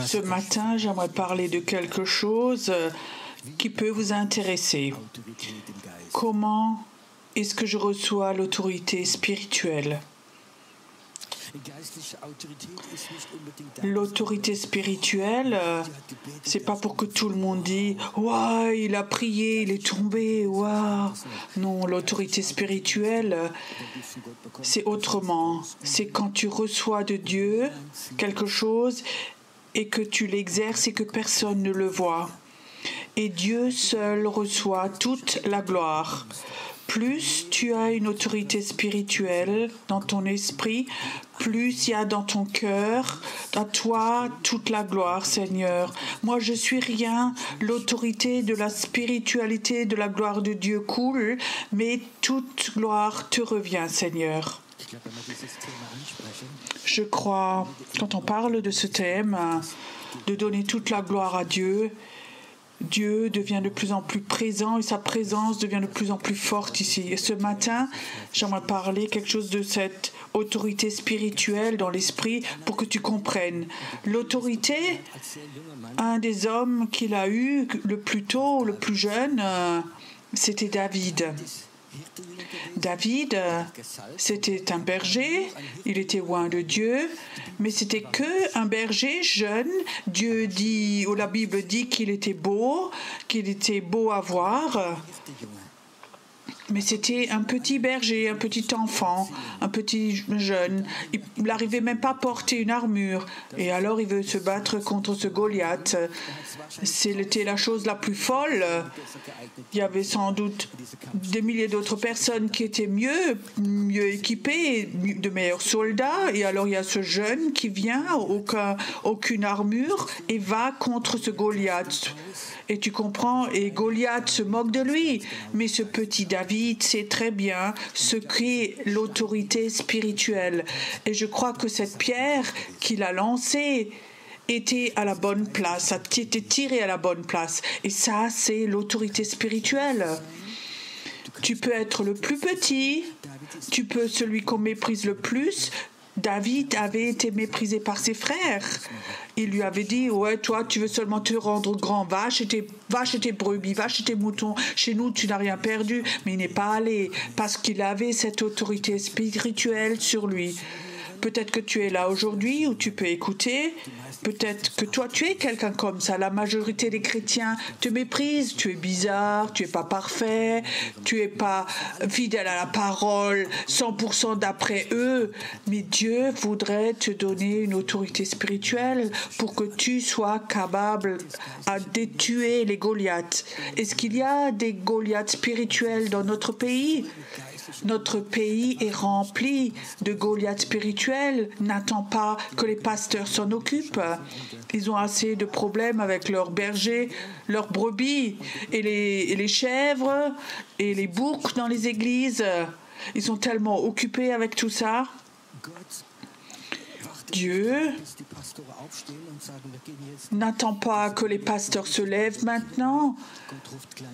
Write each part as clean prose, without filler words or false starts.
Ce matin, j'aimerais parler de quelque chose qui peut vous intéresser. Comment est-ce que je reçois l'autorité spirituelle ? L'autorité spirituelle, c'est pas pour que tout le monde dise « Waouh, il a prié, il est tombé, waouh !» Non, l'autorité spirituelle, c'est autrement. C'est quand tu reçois de Dieu quelque chose et que tu l'exerces et que personne ne le voit. Et Dieu seul reçoit toute la gloire. Plus tu as une autorité spirituelle dans ton esprit, plus il y a dans ton cœur, dans toi, toute la gloire, Seigneur. Moi, je suis rien. L'autorité de la spiritualité, de la gloire de Dieu coule, mais toute gloire te revient, Seigneur. Je crois, quand on parle de ce thème, de donner toute la gloire à Dieu, Dieu devient de plus en plus présent et sa présence devient de plus en plus forte ici. Et ce matin, j'aimerais parler quelque chose de cette autorité spirituelle dans l'esprit pour que tu comprennes. L'autorité, un des hommes qu'il a eu le plus tôt, le plus jeune, c'était David. David, c'était un berger, il était loin de Dieu, mais c'était que un berger jeune. Dieu dit, ou la Bible dit qu'il était beau à voir. Mais c'était un petit berger, un petit enfant, un petit jeune. Il n'arrivait même pas à porter une armure. Et alors il veut se battre contre ce Goliath. C'était la chose la plus folle. Il y avait sans doute des milliers d'autres personnes qui étaient mieux équipées, de meilleurs soldats. Et alors il y a ce jeune qui vient, aucune armure, et va contre ce Goliath. Et tu comprends, et Goliath se moque de lui. Mais ce petit David sait très bien ce qu'est l'autorité spirituelle. Et je crois que cette pierre qu'il a lancée était à la bonne place, a été tirée à la bonne place. Et ça, c'est l'autorité spirituelle. Tu peux être le plus petit, tu peux celui qu'on méprise le plus. David avait été méprisé par ses frères. Il lui avait dit, ouais, toi, tu veux seulement te rendre grand. Va chez tes brebis, va chez tes moutons. Chez nous, tu n'as rien perdu. Mais il n'est pas allé parce qu'il avait cette autorité spirituelle sur lui. Peut-être que tu es là aujourd'hui où tu peux écouter. Peut-être que toi, tu es quelqu'un comme ça. La majorité des chrétiens te méprisent. Tu es bizarre, tu n'es pas parfait, tu n'es pas fidèle à la parole, 100% d'après eux. Mais Dieu voudrait te donner une autorité spirituelle pour que tu sois capable de tuer les Goliaths. Est-ce qu'il y a des Goliaths spirituels dans notre pays ? Notre pays est rempli de Goliaths spirituels. N'attends pas que les pasteurs s'en occupent. Ils ont assez de problèmes avec leurs bergers, leurs brebis et les chèvres et les boucs dans les églises. Ils sont tellement occupés avec tout ça. Dieu n'attend pas que les pasteurs se lèvent maintenant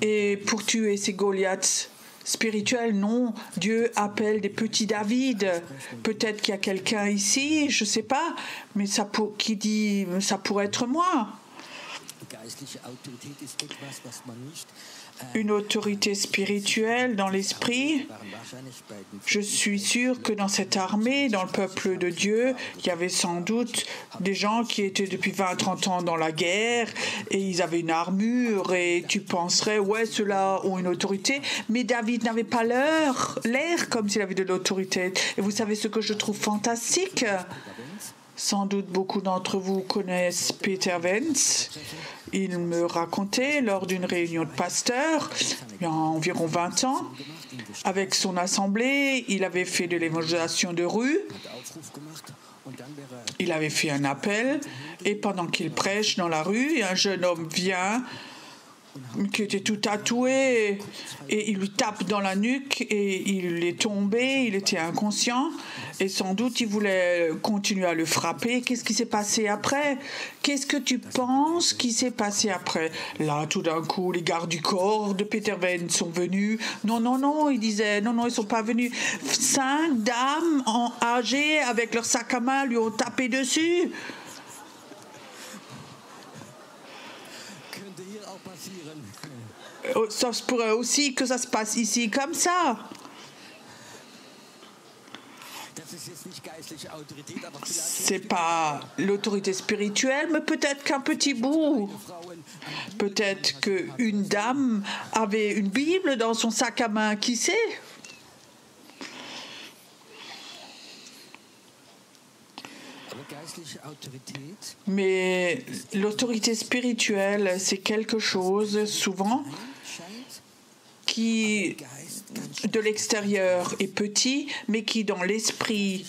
et pour tuer ces Goliaths spirituel, non. Dieu appelle des petits David. Peut-être qu'il y a quelqu'un ici, je ne sais pas, mais qui dit ça pourrait être moi. une autorité spirituelle dans l'esprit. Je suis sûr que dans cette armée, dans le peuple de Dieu, il y avait sans doute des gens qui étaient depuis 20-30 ans dans la guerre et ils avaient une armure et tu penserais, ouais, ceux-là ont une autorité, mais David n'avait pas l'air comme s'il avait de l'autorité. Et vous savez ce que je trouve fantastique? Sans doute beaucoup d'entre vous connaissent Peter Vance. Il me racontait lors d'une réunion de pasteurs, il y a environ 20 ans, avec son assemblée, il avait fait de l'évangélisation de rue, il avait fait un appel, et pendant qu'il prêche dans la rue, un jeune homme vient, qui était tout tatoué, et il lui tape dans la nuque, et il est tombé, il était inconscient, et sans doute il voulait continuer à le frapper. Qu'est-ce qui s'est passé après? Qu'est-ce que tu penses qui s'est passé après? Là, tout d'un coup, les gardes du corps de Peter Vance sont venus. Non, il disait, non, ils ne sont pas venus. 5 dames âgées avec leur sac à main lui ont tapé dessus. Ça se pourrait aussi que ça se passe ici comme ça. C'est pas l'autorité spirituelle, mais peut-être qu'un petit bout. Peut-être qu'une dame avait une Bible dans son sac à main, qui sait? Mais l'autorité spirituelle, c'est quelque chose souvent qui de l'extérieur est petit, mais qui dans l'esprit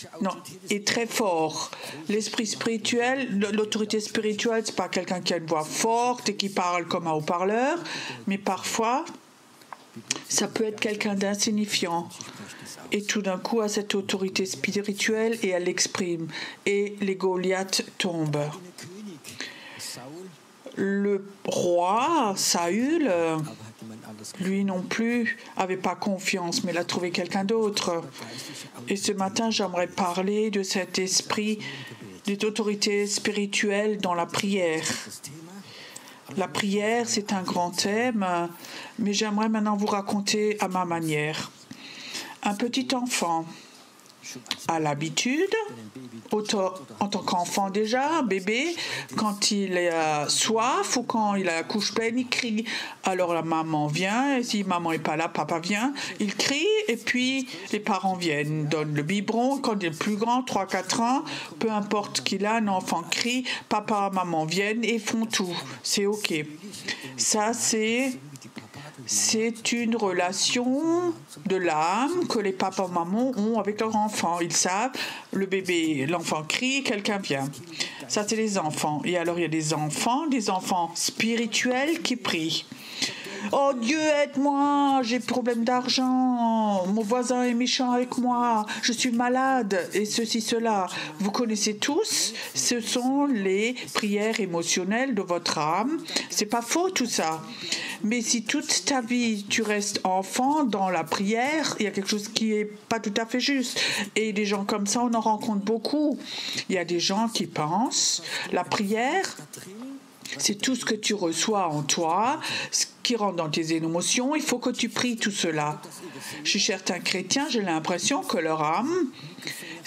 est très fort. L'esprit spirituel, l'autorité spirituelle, c'est pas quelqu'un qui a une voix forte et qui parle comme un haut-parleur, mais parfois ça peut être quelqu'un d'insignifiant. Et tout d'un coup, a cette autorité spirituelle et elle l'exprime. Et les Goliaths tombent. Le roi, Saül, lui non plus, n'avait pas confiance, mais il a trouvé quelqu'un d'autre. Et ce matin, j'aimerais parler de cet esprit, des autorités spirituelles dans la prière. La prière, c'est un grand thème, mais j'aimerais maintenant vous raconter à ma manière. Un petit enfant a l'habitude, en tant qu'enfant déjà, bébé, quand il a soif ou quand il a la couche pleine, il crie. Alors la maman vient, et si maman n'est pas là, papa vient, il crie, et puis les parents viennent, donnent le biberon. Quand il est plus grand, 3-4 ans, peu importe qu'il a, un enfant crie, papa, maman viennent et font tout. C'est OK. Ça, c'est une relation de l'âme que les papas et mamans ont avec leur enfant. Ils savent, le bébé, l'enfant crie, quelqu'un vient. Ça, c'est les enfants. Et alors, il y a des enfants spirituels qui prient. Oh Dieu, aide-moi, j'ai problème d'argent, mon voisin est méchant avec moi, je suis malade, et ceci, cela. Vous connaissez tous, ce sont les prières émotionnelles de votre âme. C'est pas faux tout ça. Mais si toute ta vie tu restes enfant dans la prière, il y a quelque chose qui est pas tout à fait juste. Et des gens comme ça, on en rencontre beaucoup. Il y a des gens qui pensent la prière, c'est tout ce que tu reçois en toi, ce qui rentre dans tes émotions. Il faut que tu pries tout cela. Chez certains chrétiens, j'ai l'impression que leur âme,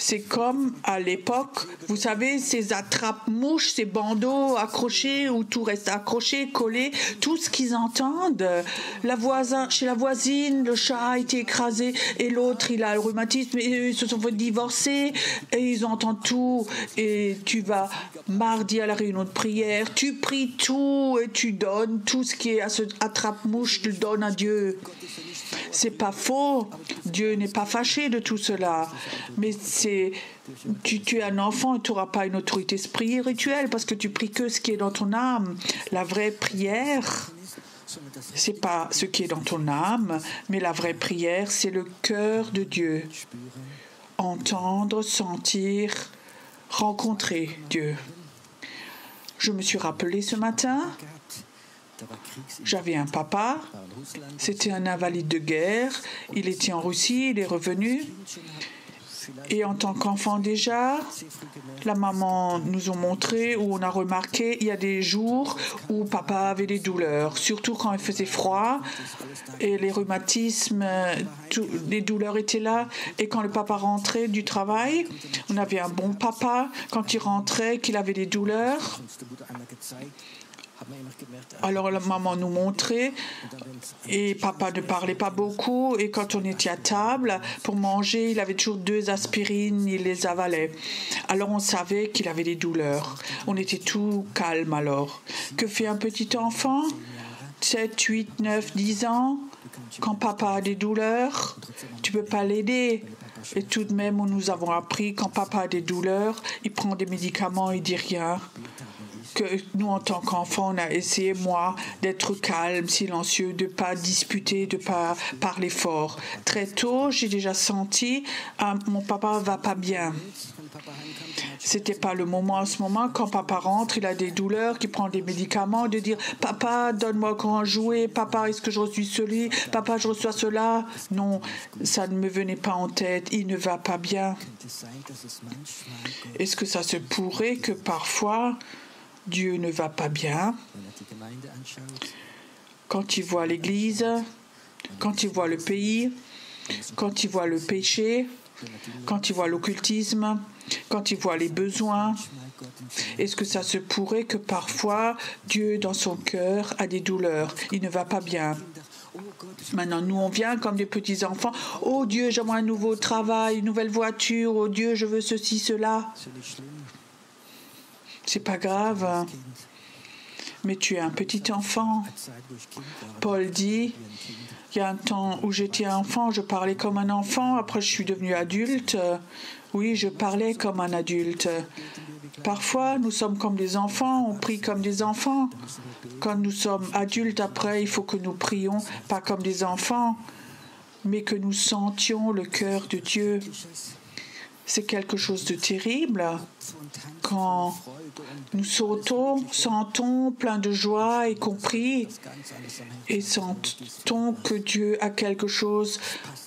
c'est comme à l'époque, vous savez, ces attrape-mouches, ces bandeaux accrochés où tout reste accroché, collé, tout ce qu'ils entendent. Chez la voisine, le chat a été écrasé et l'autre, il a le rhumatisme et ils se sont fait divorcer et ils entendent tout. Et tu vas mardi à la réunion de prière, tu pries tout et tu donnes tout ce qui est à ce attrape-mouche, tu le donnes à Dieu. C'est pas faux. Dieu n'est pas fâché de tout cela. Mais tu es un enfant et tu n'auras pas une autorité spirituelle parce que tu pries que ce qui est dans ton âme. La vraie prière, c'est pas ce qui est dans ton âme, mais la vraie prière, c'est le cœur de Dieu. Entendre, sentir, rencontrer Dieu. Je me suis rappelé ce matin, j'avais un papa, c'était un invalide de guerre, il était en Russie, il est revenu Et en tant qu'enfant déjà, la maman nous a montré, ou on a remarqué, il y a des jours où papa avait des douleurs, surtout quand il faisait froid et les rhumatismes, les douleurs étaient là. Et quand le papa rentrait du travail, on avait un bon papa. Quand il rentrait, qu'il avait des douleurs, alors la maman nous montrait et papa ne parlait pas beaucoup, et quand on était à table pour manger, il avait toujours 2 aspirines, il les avalait. Alors on savait qu'il avait des douleurs. On était tout calme alors. Que fait un petit enfant, 7, 8, 9, 10 ans, quand papa a des douleurs, tu ne peux pas l'aider. Et tout de même, nous avons appris, quand papa a des douleurs, il prend des médicaments, il ne dit rien. Que nous, en tant qu'enfants, on a essayé, moi, d'être calme, silencieux, de ne pas disputer, de ne pas parler fort. Très tôt, j'ai déjà senti mon papa ne va pas bien. C'était pas le moment à ce moment. Quand papa rentre, il a des douleurs, qu'il prend des médicaments, de dire « Papa, donne-moi encore un jouet. Papa, est-ce que je reçois celui? Papa, je reçois cela. » Non, ça ne me venait pas en tête. Il ne va pas bien. Est-ce que ça se pourrait que parfois Dieu ne va pas bien quand il voit l'Église, quand il voit le pays, quand il voit le péché, quand il voit l'occultisme, quand il voit les besoins? Est-ce que ça se pourrait que parfois Dieu, dans son cœur, a des douleurs? Il ne va pas bien. Maintenant, nous, on vient comme des petits-enfants. « Oh Dieu, j'aimerais un nouveau travail, une nouvelle voiture. Oh Dieu, je veux ceci, cela. » C'est pas grave. Mais tu es un petit enfant. Paul dit, il y a un temps où j'étais enfant, je parlais comme un enfant. Après, je suis devenu adulte. Oui, je parlais comme un adulte. Parfois, nous sommes comme des enfants, on prie comme des enfants. Quand nous sommes adultes, après, il faut que nous prions, pas comme des enfants, mais que nous sentions le cœur de Dieu. C'est quelque chose de terrible quand nous sentons plein de joie et compris et sentons que Dieu a quelque chose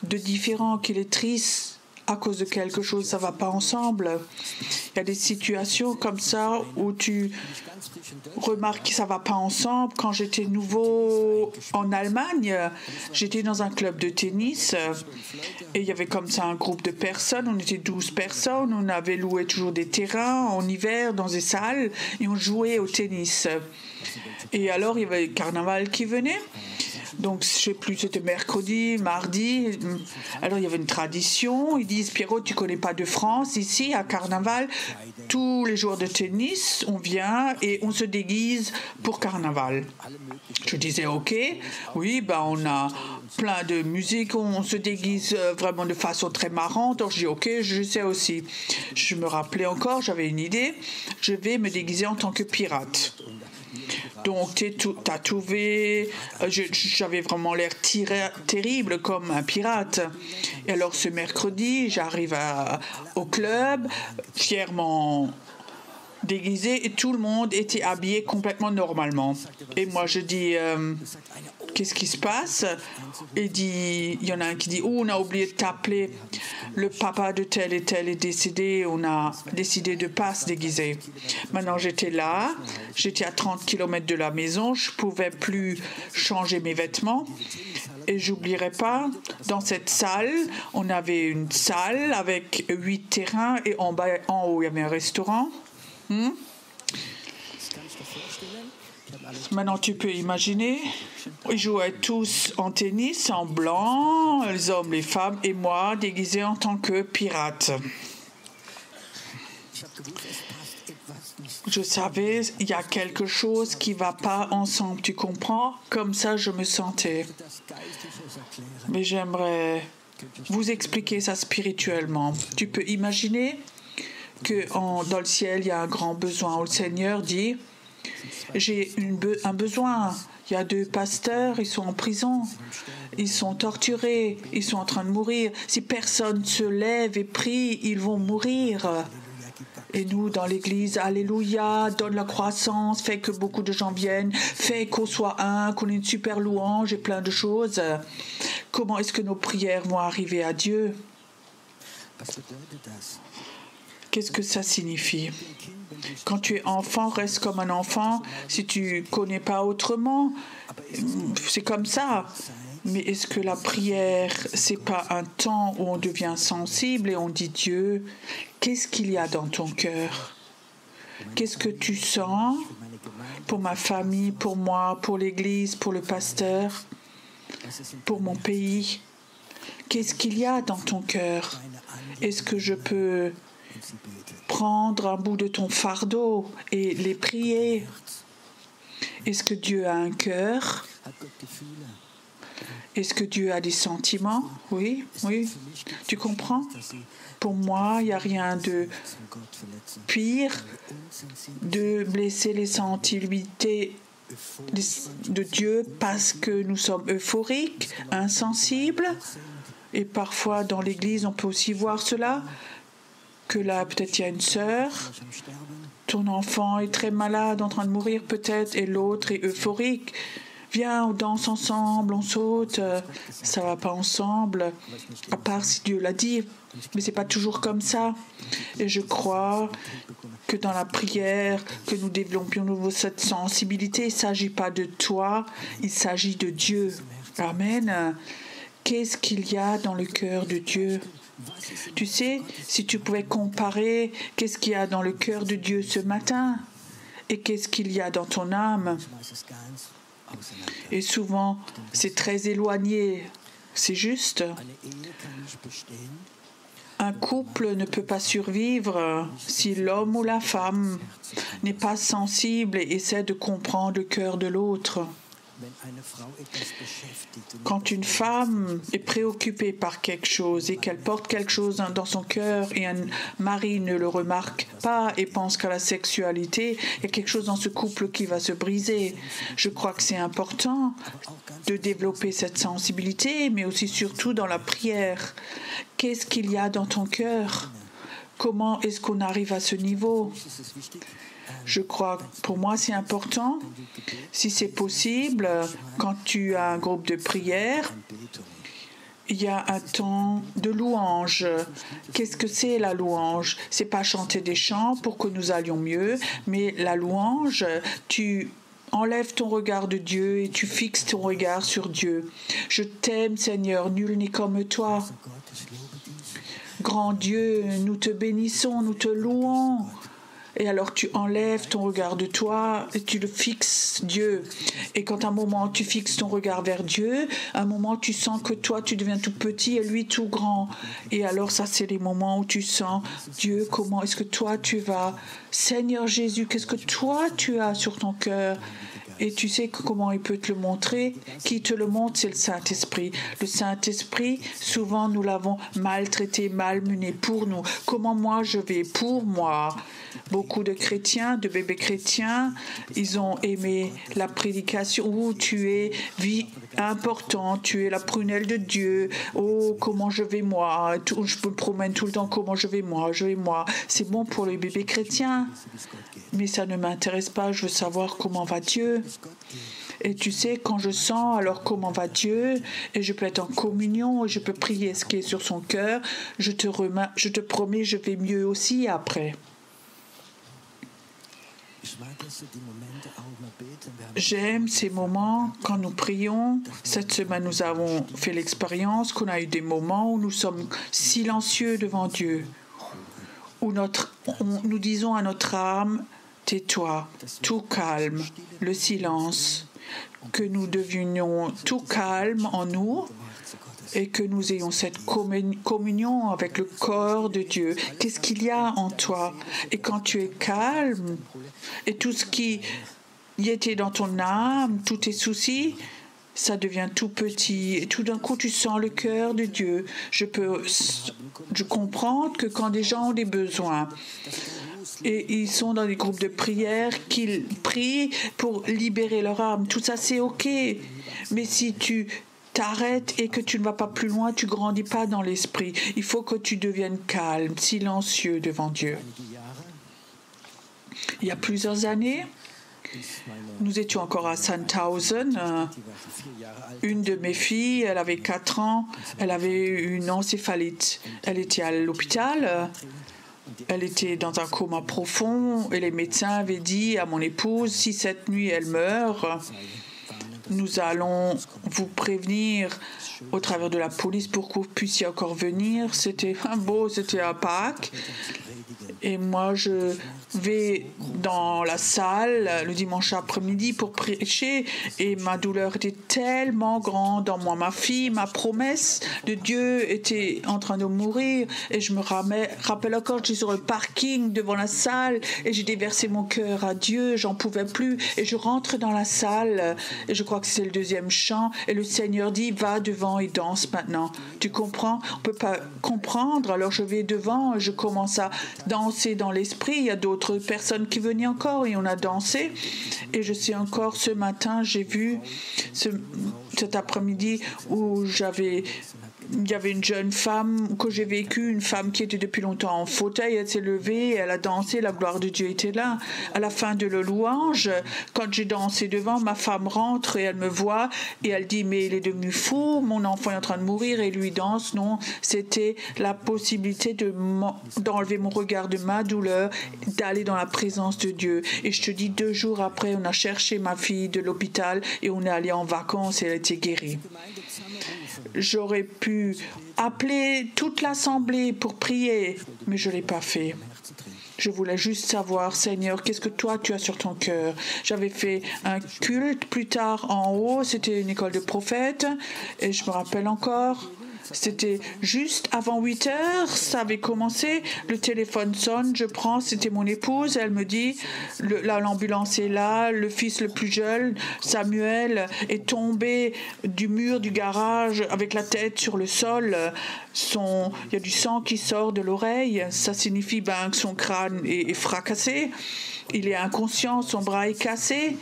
de différent, qu'il est triste à cause de quelque chose, ça ne va pas ensemble. Il y a des situations comme ça où tu remarques que ça ne va pas ensemble. Quand j'étais nouveau en Allemagne, j'étais dans un club de tennis et il y avait comme ça un groupe de personnes. On était 12 personnes. On avait loué toujours des terrains en hiver dans des salles et on jouait au tennis. Et alors, il y avait le carnaval qui venait. Donc, je ne sais plus, c'était mercredi, mardi. Alors, il y avait une tradition. Ils disent, Pierrot, tu ne connais pas de France. Ici, à Carnaval, tous les jours de tennis, on vient et on se déguise pour Carnaval. Je disais, OK, oui, ben, on a plein de musique, on se déguise vraiment de façon très marrante. Alors, je dis, OK, je sais aussi. Je me rappelais encore, j'avais une idée. Je vais me déguiser en tant que pirate. Donc, t'as trouvé, j'avais vraiment l'air terrible comme un pirate. Et alors, ce mercredi, j'arrive au club, fièrement déguisé, et tout le monde était habillé complètement normalement. Et moi, je dis, qu'est-ce qui se passe? Et il y en a un qui dit, oh, on a oublié de t'appeler. Le papa de tel et tel est décédé, on a décidé de ne pas se déguiser. Maintenant, j'étais là, j'étais à 30 km de la maison, je ne pouvais plus changer mes vêtements. Et j'oublierai pas, dans cette salle, on avait une salle avec 8 terrains et en haut, il y avait un restaurant. Maintenant, tu peux imaginer, ils jouaient tous en tennis, en blanc, les hommes, les femmes, et moi, déguisé en tant que pirate. Je savais, il y a quelque chose qui ne va pas ensemble, tu comprends? Comme ça, je me sentais. Mais j'aimerais vous expliquer ça spirituellement. Tu peux imaginer que dans le ciel, il y a un grand besoin. Le Seigneur dit, j'ai un besoin. Il y a 2 pasteurs, ils sont en prison, ils sont torturés, ils sont en train de mourir. Si personne se lève et prie, ils vont mourir. Et nous, dans l'Église, Alléluia, donne la croissance, fait que beaucoup de gens viennent, fait qu'on soit qu'on ait une super louange et plein de choses. Comment est-ce que nos prières vont arriver à Dieu? Qu'est-ce que ça signifie? Quand tu es enfant, reste comme un enfant. Si tu ne connais pas autrement, c'est comme ça. Mais est-ce que la prière, c'est pas un temps où on devient sensible et on dit Dieu, qu'est-ce qu'il y a dans ton cœur? Qu'est-ce que tu sens pour ma famille, pour moi, pour l'Église, pour le pasteur, pour mon pays? Qu'est-ce qu'il y a dans ton cœur? Est-ce que je peux prendre un bout de ton fardeau et les prier? Est-ce que Dieu a un cœur? Est-ce que Dieu a des sentiments? Oui, oui. Tu comprends? Pour moi, il n'y a rien de pire de blesser les sensibilités de Dieu parce que nous sommes euphoriques, insensibles. Et parfois, dans l'Église, on peut aussi voir cela, que là, peut-être il y a une sœur, ton enfant est très malade, en train de mourir peut-être, et l'autre est euphorique. Viens, on danse ensemble, on saute. Ça va pas ensemble, à part si Dieu l'a dit. Mais c'est pas toujours comme ça. Et je crois que dans la prière, que nous développions cette sensibilité, il ne s'agit pas de toi, il s'agit de Dieu. Amen. Qu'est-ce qu'il y a dans le cœur de Dieu? Tu sais, si tu pouvais comparer qu'est-ce qu'il y a dans le cœur de Dieu ce matin et qu'est-ce qu'il y a dans ton âme. Et souvent, c'est très éloigné. C'est juste. Un couple ne peut pas survivre si l'homme ou la femme n'est pas sensible et essaie de comprendre le cœur de l'autre. Quand une femme est préoccupée par quelque chose et qu'elle porte quelque chose dans son cœur et un mari ne le remarque pas et pense qu'à la sexualité, il y a quelque chose dans ce couple qui va se briser. Je crois que c'est important de développer cette sensibilité, mais aussi surtout dans la prière. Qu'est-ce qu'il y a dans ton cœur? Comment est-ce qu'on arrive à ce niveau? Je crois, pour moi, c'est important. Si c'est possible, quand tu as un groupe de prière, il y a un temps de louange. Qu'est-ce que c'est la louange? C'est pas chanter des chants pour que nous allions mieux, mais la louange, tu enlèves ton regard de Dieu et tu fixes ton regard sur Dieu. Je t'aime, Seigneur, nul n'est comme toi. Grand Dieu, nous te bénissons, nous te louons. Et alors tu enlèves ton regard de toi et tu le fixes Dieu. Et quand à un moment tu fixes ton regard vers Dieu, à un moment tu sens que toi tu deviens tout petit et lui tout grand. Et alors ça c'est les moments où tu sens Dieu, comment est-ce que toi tu vas? Seigneur Jésus, qu'est-ce que toi tu as sur ton cœur? Et tu sais comment il peut te le montrer? Qui te le montre, c'est le Saint-Esprit. Le Saint-Esprit, souvent nous l'avons maltraité, malmené pour nous. Comment moi je vais pour moi? Beaucoup de chrétiens, de bébés chrétiens, ils ont aimé la prédication où tu es important, tu es la prunelle de Dieu. Oh, comment je vais moi? Je me promène tout le temps, comment je vais moi? C'est bon pour les bébés chrétiens. Mais ça ne m'intéresse pas, je veux savoir comment va Dieu. Et tu sais, quand je sens alors comment va Dieu, et je peux être en communion, et je peux prier ce qui est sur son cœur, je te promets, je vais mieux aussi après. J'aime ces moments quand nous prions. Cette semaine, nous avons fait l'expérience qu'on a eu des moments où nous sommes silencieux devant Dieu, où nous disons à notre âme, tais-toi, tout calme, le silence, que nous devenions tout calme en nous et que nous ayons cette communion avec le corps de Dieu. Qu'est-ce qu'il y a en toi? Et quand tu es calme et tout ce qui y était dans ton âme, tous tes soucis, ça devient tout petit et tout d'un coup tu sens le cœur de Dieu. Je comprends que quand des gens ont des besoins et ils sont dans des groupes de prière, qu'ils prient pour libérer leur âme, tout ça c'est ok. Mais si tu t'arrêtes et que tu ne vas pas plus loin, tu grandis pas dans l'esprit. Il faut que tu deviennes calme, silencieux devant Dieu. Il y a plusieurs années, Nous étions encore à Sandhausen. Une de mes filles, elle avait 4 ans, elle avait une encéphalite. Elle était à l'hôpital. Elle était dans un coma profond et les médecins avaient dit à mon épouse, si cette nuit elle meurt, nous allons vous prévenir au travers de la police pour que vous puissiez encore venir. C'était c'était à Pâques. Et moi, je vais dans la salle le dimanche après-midi pour prêcher et ma douleur était tellement grande en moi. Ma fille, ma promesse de Dieu était en train de mourir et je me rappelle encore, j'étais sur le parking devant la salle et j'ai déversé mon cœur à Dieu, j'en pouvais plus et je rentre dans la salle et je crois que c'est le deuxième chant et le Seigneur dit, va devant et danse maintenant. Tu comprends? On ne peut pas comprendre, alors je vais devant et je commence à danser dans l'esprit. Il y a d'autres personnes qui venaient encore et on a dansé. Et je sais encore, ce matin, j'ai vu cet après-midi où il y avait une jeune femme que j'ai vécue, une femme qui était depuis longtemps en fauteuil, elle s'est levée, elle a dansé, la gloire de Dieu était là. À la fin de la louange, quand j'ai dansé devant, ma femme rentre et elle me voit et elle dit, mais il est devenu fou, mon enfant est en train de mourir et lui danse. Non, c'était la possibilité d'enlever mon regard de ma douleur, d'aller dans la présence de Dieu. Et je te dis, 2 jours après, on a cherché ma fille de l'hôpital et on est allé en vacances et elle était guérie. J'aurais pu appeler toute l'assemblée pour prier, mais je ne l'ai pas fait. Je voulais juste savoir, Seigneur, qu'est-ce que toi tu as sur ton cœur? J'avais fait un culte plus tard en haut, c'était une école de prophètes, et je me rappelle encore, c'était juste avant 8 heures, ça avait commencé, le téléphone sonne, je prends, c'était mon épouse, elle me dit, l'ambulance est là, le fils le plus jeune, Samuel, est tombé du mur du garage avec la tête sur le sol, il y a du sang qui sort de l'oreille, ça signifie que son crâne est fracassé, il est inconscient, son bras est cassé.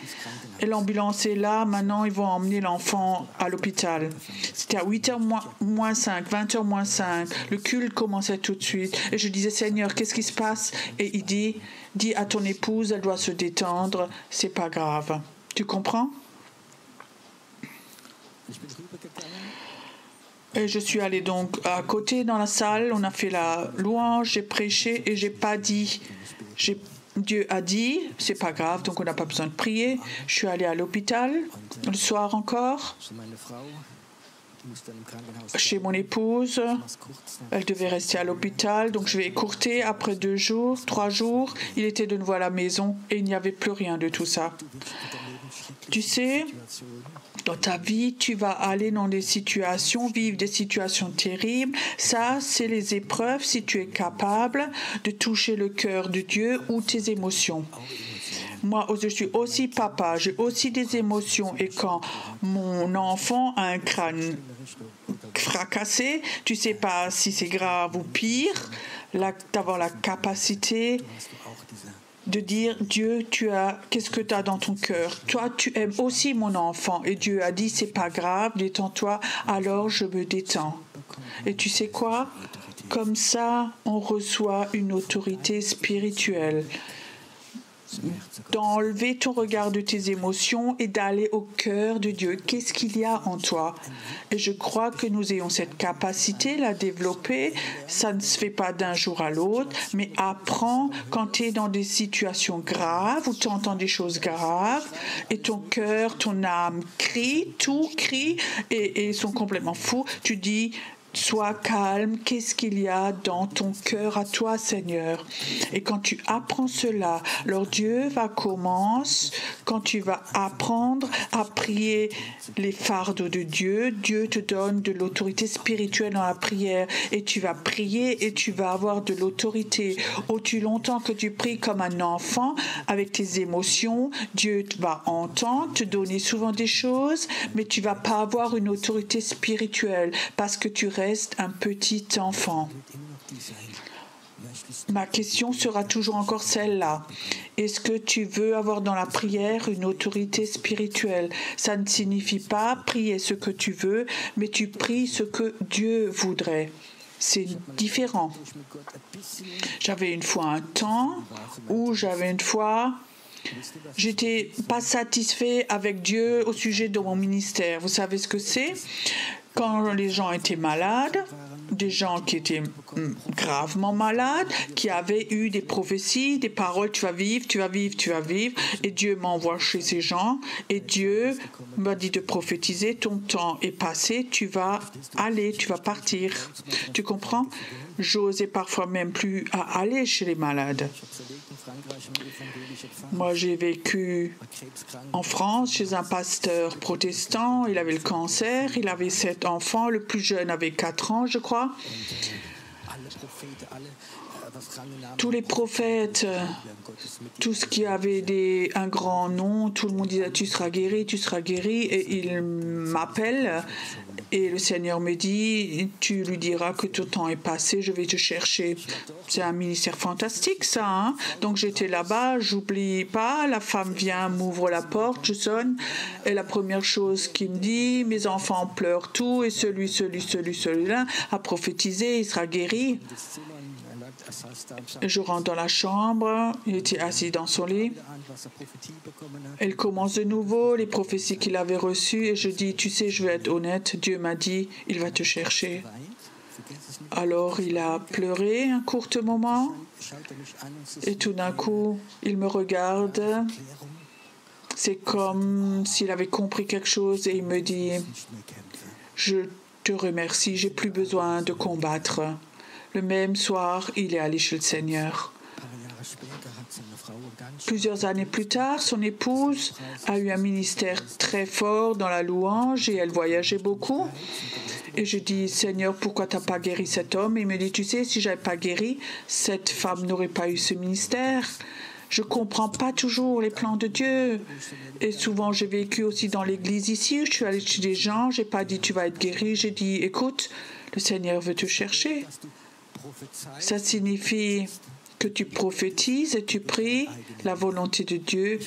Et l'ambulance est là, maintenant ils vont emmener l'enfant à l'hôpital. C'était à 8h moins 5, 20h moins 5. Le culte commençait tout de suite. Et je disais, Seigneur, qu'est-ce qui se passe? Et il dit, dis à ton épouse, elle doit se détendre, c'est pas grave. Tu comprends? Et je suis allée donc à côté dans la salle, on a fait la louange, j'ai prêché et j'ai pas dit, Dieu a dit, c'est pas grave, donc on n'a pas besoin de prier. Je suis allée à l'hôpital, le soir encore, chez mon épouse. Elle devait rester à l'hôpital, donc je vais écourter. Après 2 jours, 3 jours, il était de nouveau à la maison et il n'y avait plus rien de tout ça. Tu sais, dans ta vie, tu vas aller dans des situations, vivre des situations terribles. Ça, c'est les épreuves, si tu es capable de toucher le cœur de Dieu ou tes émotions. Moi, je suis aussi papa, j'ai aussi des émotions. Et quand mon enfant a un crâne fracassé, tu ne sais pas si c'est grave ou pire, d'avoir la capacité de dire, Dieu, qu'est-ce que tu as dans ton cœur? Toi, tu aimes aussi mon enfant. Et Dieu a dit, c'est pas grave, détends-toi, alors je me détends. Et tu sais quoi? Comme ça, on reçoit une autorité spirituelle. D'enlever ton regard de tes émotions et d'aller au cœur de Dieu. Qu'est-ce qu'il y a en toi? Et je crois que nous ayons cette capacité, la développer. Ça ne se fait pas d'un jour à l'autre, mais apprends quand tu es dans des situations graves ou tu entends des choses graves et ton cœur, ton âme crie, tout crie et sont complètement fous. Tu dis, sois calme, qu'est-ce qu'il y a dans ton cœur à toi, Seigneur? Et quand tu apprends cela, alors Dieu va commencer, quand tu vas apprendre à prier les fardeaux de Dieu, Dieu te donne de l'autorité spirituelle dans la prière et tu vas prier et tu vas avoir de l'autorité. Aussi longtemps que tu pries comme un enfant avec tes émotions, Dieu va entendre, te donner souvent des choses, mais tu vas pas avoir une autorité spirituelle parce que tu restes un petit enfant. Ma question sera toujours encore celle-là. Est-ce que tu veux avoir dans la prière une autorité spirituelle? Ça ne signifie pas prier ce que tu veux, mais tu pries ce que Dieu voudrait. C'est différent. J'avais une fois un temps où J'étais pas satisfait avec Dieu au sujet de mon ministère. Vous savez ce que c'est? Quand les gens étaient malades, des gens qui étaient gravement malades, qui avaient eu des prophéties, des paroles, tu vas vivre, tu vas vivre, tu vas vivre, et Dieu m'envoie chez ces gens, et Dieu m'a dit de prophétiser, ton temps est passé, tu vas aller, tu vas partir. Tu comprends? J'osais parfois même plus à aller chez les malades. Moi, j'ai vécu en France chez un pasteur protestant. Il avait le cancer, il avait 7 enfants. Le plus jeune avait 4 ans, je crois. Tous les prophètes, tout ce qui avait un grand nom, tout le monde disait tu seras guéri, et il m'appelle et le Seigneur me dit tu lui diras que ton temps est passé, je vais te chercher. C'est un ministère fantastique ça, hein? Donc j'étais là-bas, j'oublie pas, la femme vient, m'ouvre la porte, je sonne et la première chose qu'il me dit, mes enfants pleurent tout et celui-là a prophétisé, il sera guéri. Je rentre dans la chambre, il était assis dans son lit. Elle commence de nouveau les prophéties qu'il avait reçues et je dis, tu sais, je vais être honnête, Dieu m'a dit, il va te chercher. Alors il a pleuré un court moment et tout d'un coup, il me regarde. C'est comme s'il avait compris quelque chose et il me dit, je te remercie, j'ai plus besoin de combattre. Le même soir, il est allé chez le Seigneur. Plusieurs années plus tard, son épouse a eu un ministère très fort dans la louange et elle voyageait beaucoup. Et je dis, Seigneur, pourquoi tu n'as pas guéri cet homme? Et il me dit, tu sais, si je n'avais pas guéri, cette femme n'aurait pas eu ce ministère. Je ne comprends pas toujours les plans de Dieu. Et souvent, j'ai vécu aussi dans l'église ici. Je suis allée chez des gens, je n'ai pas dit, tu vas être guéri. J'ai dit, écoute, le Seigneur veut te chercher. Ça signifie que tu prophétises et tu pries la volonté de Dieu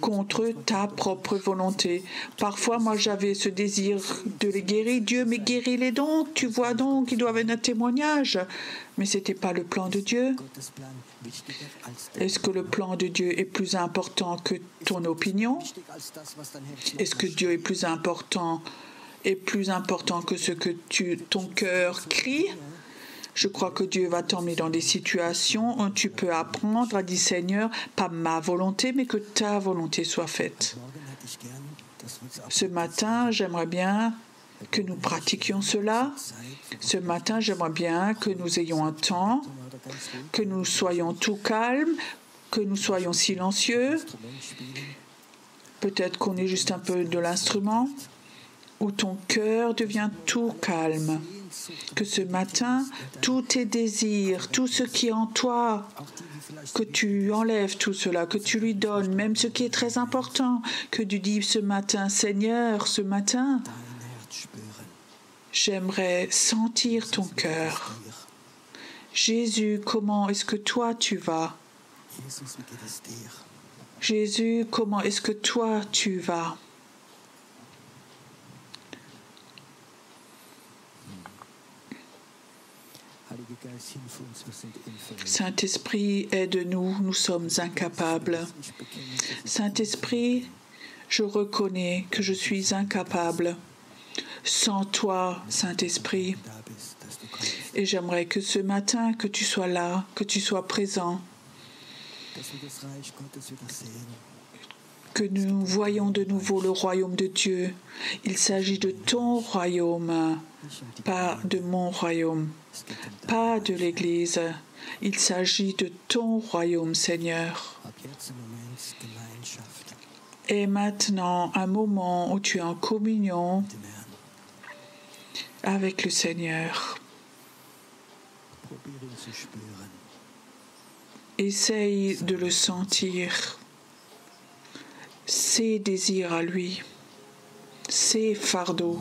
contre ta propre volonté. Parfois, moi, j'avais ce désir de les guérir. Dieu, mais guéris-les donc. Tu vois donc, ils doivent être un témoignage. Mais ce n'était pas le plan de Dieu. Est-ce que le plan de Dieu est plus important que ton opinion? Est-ce que Dieu est plus important que ce que ton cœur crie? Je crois que Dieu va t'emmener dans des situations où tu peux apprendre à dire, Seigneur, pas ma volonté, mais que ta volonté soit faite. Ce matin, j'aimerais bien que nous pratiquions cela. Ce matin, j'aimerais bien que nous ayons un temps, que nous soyons tout calmes, que nous soyons silencieux. Peut-être qu'on est juste un peu de l'instrument, où ton cœur devient tout calme. Que ce matin, tous tes désirs, tout ce qui est en toi, que tu enlèves tout cela, que tu lui donnes, même ce qui est très important, que tu dis ce matin, Seigneur, ce matin, j'aimerais sentir ton cœur. Jésus, comment est-ce que toi tu vas? Jésus, comment est-ce que toi tu vas? Saint-Esprit, aide-nous, nous sommes incapables. Saint-Esprit, je reconnais que je suis incapable. Sans toi, Saint-Esprit. Et j'aimerais que ce matin, que tu sois là, que tu sois présent. Que nous voyons de nouveau le royaume de Dieu. Il s'agit de ton royaume, pas de mon royaume, pas de l'Église. Il s'agit de ton royaume, Seigneur. Et maintenant, un moment où tu es en communion avec le Seigneur. Essaye de le sentir. Ses désirs à lui, ses fardeaux.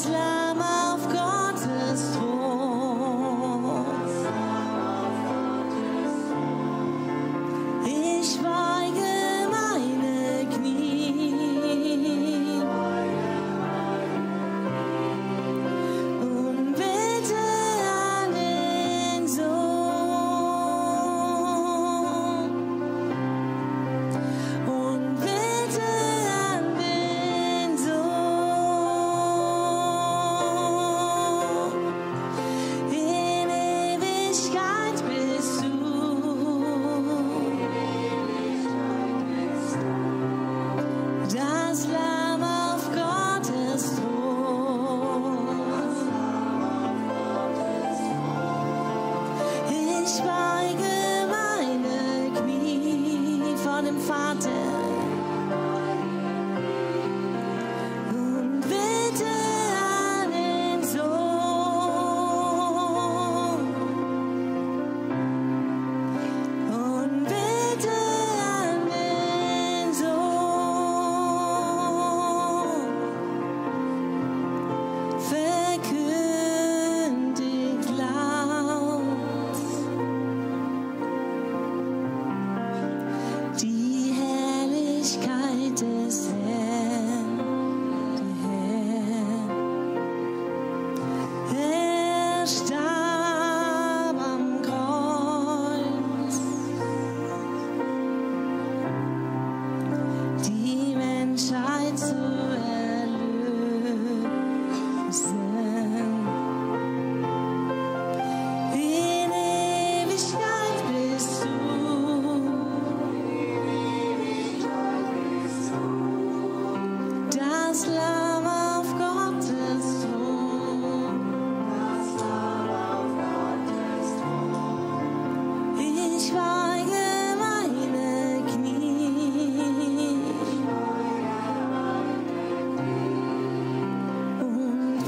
Das Lamm auf Gottes Thron. Ich weige meine Knie und bitte an den Sohn und bitte an den Sohn. In Ewigkeit bist du. Das Lamm auf Gottes Thron. Ich weige meine Knie vor dem Vater und bitte an den Sohn und bitte an den Sohn. Verkündigt laut die Herrlichkeit des Herrn, der Herr. Er starb am Kreuz, die Menschheit zu erlösen. In Ewigkeit bist du. Das Lamm auf Gottes Thron. Ich weige meine Knie und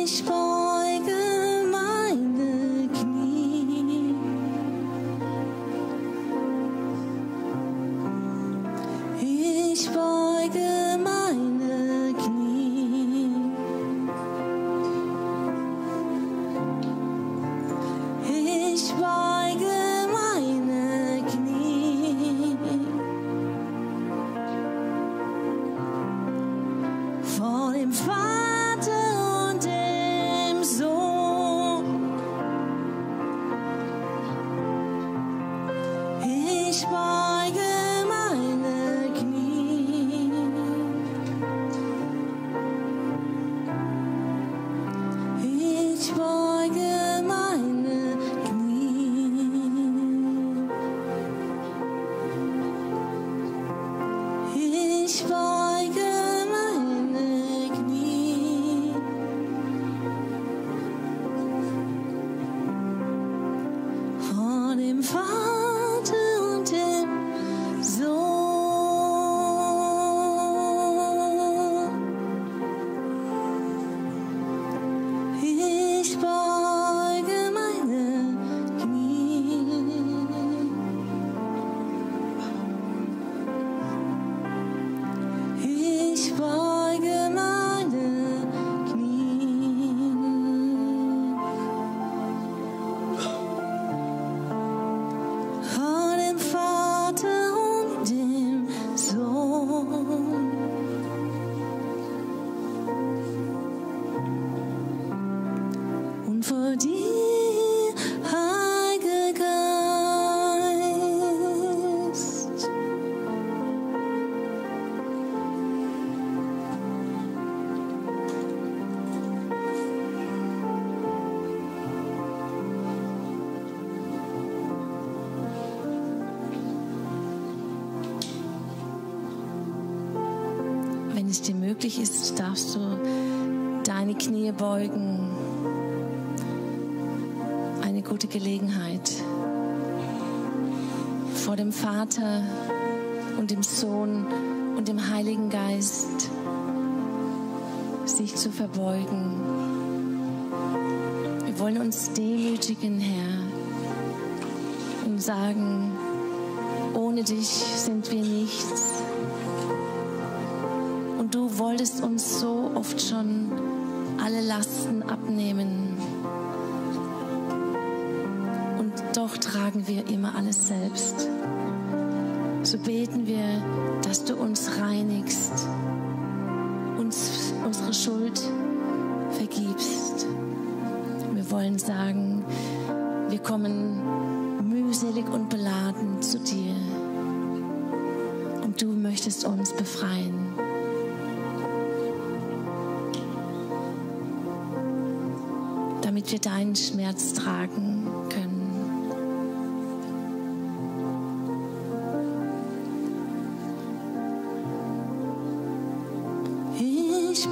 Ich beuge meine Knie. Ich beuge meine Knie. Ich beuge meine Knie vor dem Vater und dem Sohn. Ich beuge meine Knie. Ich beuge meine Knie. Ich beuge meine Knie. Vor dem Vater und dem Sohn. Ich beuge meine Knie. Ich beuge meine Knie. Vor dem Vater und dem Sohn. Und vor dir, Heiliger Geist. Wenn es dir möglich ist, darfst du deine Knie beugen. Eine gute Gelegenheit, vor dem Vater und dem Sohn und dem Heiligen Geist sich zu verbeugen. Wir wollen uns demütigen, Herr, und sagen, ohne dich sind wir nichts. Und du wolltest uns so oft schon alle Lasten abnehmen. Und doch tragen wir immer alles selbst. So beten wir, dass du uns reinigst, uns unsere Schuld vergibst. Wir wollen sagen, wir kommen mühselig und beladen zu dir. Und du möchtest uns befreien. Damit wir deinen Schmerz tragen können. Ich